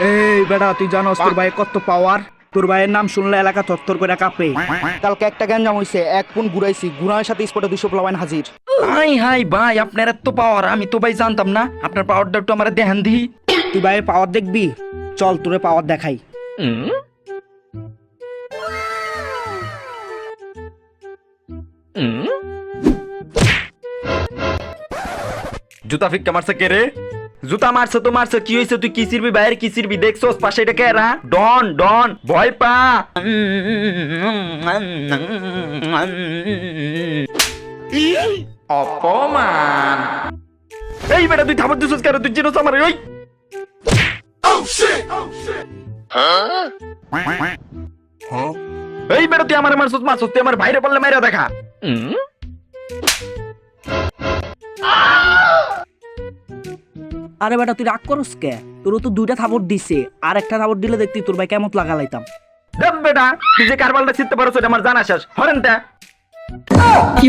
এই বেটা তুই জানোস তোর ভাই কত পাওয়ার? তোর ভাইয়ের নাম শুনলে এলাকা থরথর করে কাঁপে। কালকে একটা গ্যাঞ্জাম হইছে, এক পুন ঘুরাইছি, ঘুরানোর সাথে স্পটে 200 প্লাবাইন হাজির। হাই হাই ভাই, আপনার এত পাওয়ার, আমি তো ভাই জানতাম না। আপনার পাওয়ারটা একটু আমার দেখান দি। তুই ভাইয়ের পাওয়ার দেখবি? চল তোরে পাওয়ার দেখাই। জুতা ফিক্কা মারছে কে রে? জুতা মারছে তো মারছে, কি হয়েছে? তুই কি চিরবি বাইরে, কি চিরবি? দেখছোস পাশে এটা কে রা? ডন ডন, ভয় পা। অপমান। এই বেটা তুই থাপড় দিছিস কেন? তুই চিনোস আমার? ওই এই বেটা তুই আমার মারছিস মারছিস, তুই আমার বাইরে বললে মেরে দেখা। আরে বেটা তুই রাগ করস কে? তোরও তো 2টা থাপড় দিছে, আর একটা থাপড় দিলে দেখতি তোর ভাই কেমন লাগা লাইতাম। দেখ বেটা, তুই যে কারবালটা চিনতে পারছ এটা আমার জানা শেষ। হরেন তা কি